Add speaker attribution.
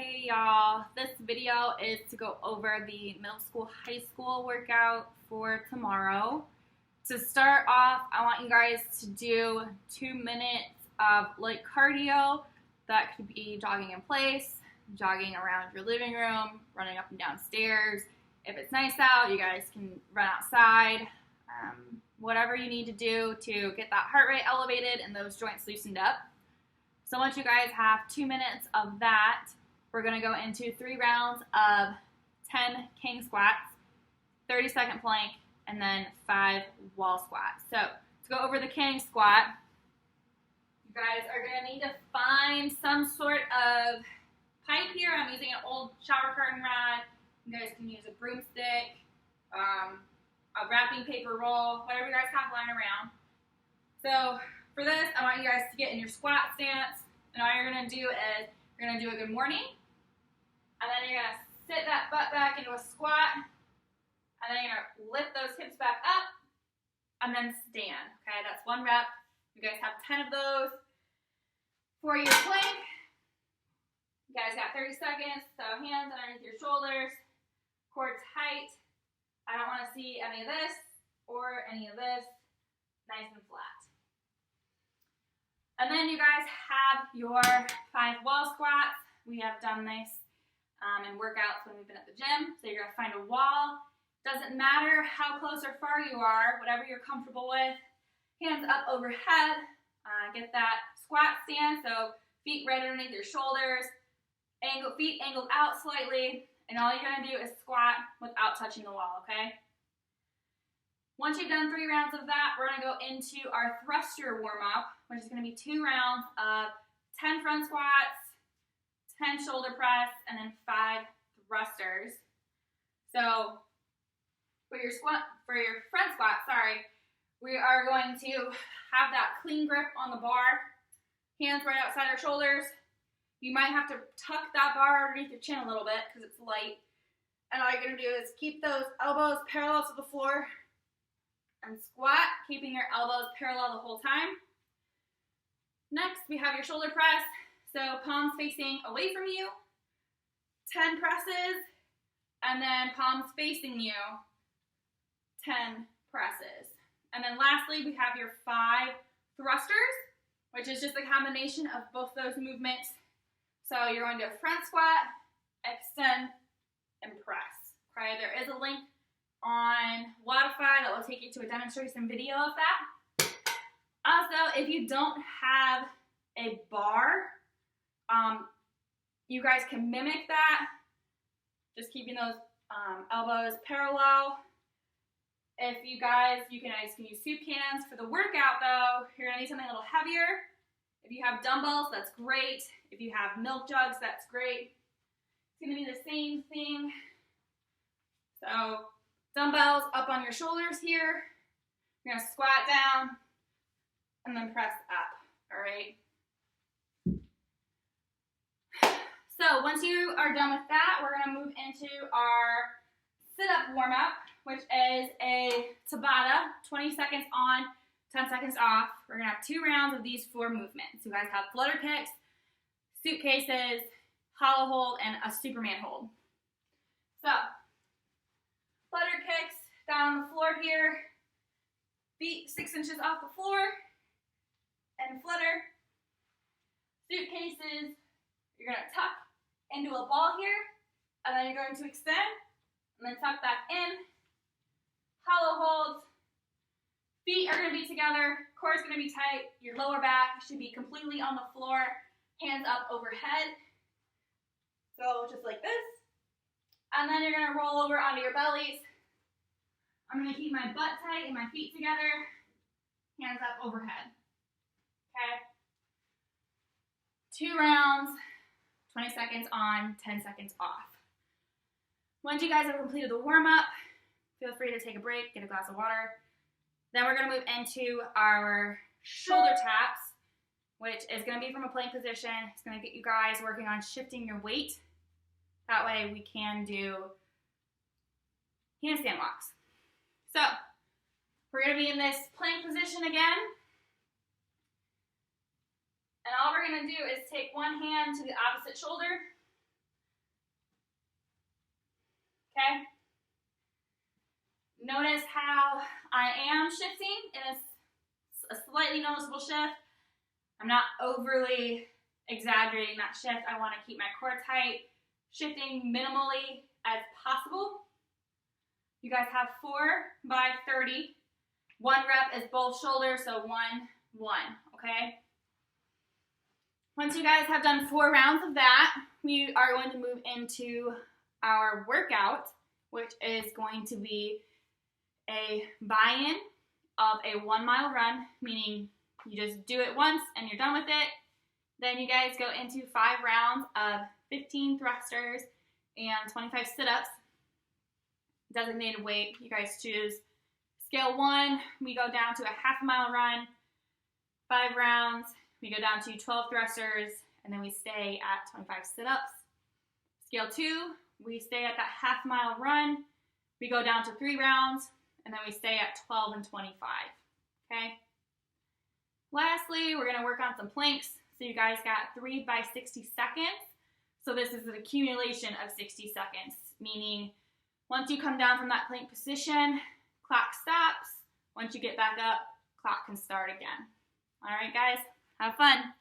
Speaker 1: Hey y'all, this video is to go over the middle school, high school workout for tomorrow. To start off, I want you guys to do 2 minutes of light cardio. That could be jogging in place, jogging around your living room, running up and down stairs. If it's nice out, you guys can run outside. Whatever you need to do to get that heart rate elevated and those joints loosened up. So once you guys have 2 minutes of that, we're going to go into 3 rounds of 10 king squats, 30-second plank, and then 5 wall squats. So to go over the king squat, you guys are going to need to find some sort of pipe here. I'm using an old shower curtain rod. You guys can use a broomstick, a wrapping paper roll, whatever you guys have lying around. So for this, I want you guys to get in your squat stance. And all you're going to do is you're going to do a good morning. And then you're going to sit that butt back into a squat. And then you're going to lift those hips back up. And then stand. Okay, that's 1 rep. You guys have 10 of those. For your plank, you guys got 30 seconds. So hands underneath your shoulders. Core tight. I don't want to see any of this or any of this. Nice and flat. And then you guys have your 5 wall squats. We have done this in workouts when we've been at the gym. So you're going to find a wall. Doesn't matter how close or far you are, whatever you're comfortable with. Hands up overhead. Get that squat stance. So feet right underneath your shoulders. Feet angled out slightly. And all you're going to do is squat without touching the wall, okay? Once you've done 3 rounds of that, we're going to go into our thruster warm-up, which is going to be 2 rounds of 10 front squats, 10 shoulder press, and then 5 thrusters. So for your front squat, we are going to have that clean grip on the bar, hands right outside our shoulders. You might have to tuck that bar underneath your chin a little bit because it's light. And all you're going to do is keep those elbows parallel to the floor and squat, keeping your elbows parallel the whole time. Next, we have your shoulder press. So palms facing away from you, 10 presses, and then palms facing you, 10 presses. And then lastly, we have your 5 thrusters, which is just a combination of both those movements. So you're going to front squat, extend, and press. Okay, there is a link on Wodify that will take you to a demonstration video of that. Also, if you don't have a bar, you guys can mimic that, just keeping those elbows parallel. If you guys can use soup cans. For the workout though, you're gonna need something a little heavier. If you have dumbbells, that's great. If you have milk jugs, that's great. It's gonna be the same thing. So dumbbells up on your shoulders here. You're gonna squat down and then press up, all right? So once you are done with that, we're gonna move into our sit-up warm-up, which is a Tabata, 20 seconds on, 10 seconds off. We're gonna have 2 rounds of these 4 movements. You guys have flutter kicks, suitcases, hollow hold, and a Superman hold. So, flutter kicks down on the floor here, feet 6 inches off the floor, and flutter. Suitcases, you're gonna tuck into a ball here, and then you're going to extend, and then tuck back in. Hollow holds. Feet are going to be together. Core is going to be tight. Your lower back should be completely on the floor. Hands up overhead. So just like this. And then you're going to roll over onto your bellies. I'm going to keep my butt tight and my feet together. Hands up overhead. Okay? 2 rounds. 20 seconds on, 10 seconds off. Once you guys have completed the warm-up, feel free to take a break, get a glass of water. Then we're going to move into our shoulder taps, which is going to be from a plank position. It's going to get you guys working on shifting your weight. That way we can do handstand walks. So we're going to be in this plank position again. And all we're going to do is take one hand to the opposite shoulder okay? Notice how I am shifting in a slightly noticeable shift. I'm not overly exaggerating that shift. I want to keep my core tight, shifting minimally as possible. You guys have 4 by 30. 1 rep is both shoulders, so 1, 1, okay? Once you guys have done 4 rounds of that, we are going to move into our workout, which is going to be a buy-in of a 1 mile run, meaning you just do it once and you're done with it. Then you guys go into 5 rounds of 15 thrusters and 25 sit-ups. Designated weight, you guys choose. Scale 1, we go down to a half mile run. 5 rounds, we go down to 12 thrusters, and then we stay at 25 sit-ups. Scale 2, we stay at that half mile run. We go down to 3 rounds, and then we stay at 12 and 25, okay? Lastly, we're gonna work on some planks. So you guys got 3 by 60 seconds. So this is an accumulation of 60 seconds, meaning once you come down from that plank position, clock stops. Once you get back up, clock can start again. All right, guys, have fun.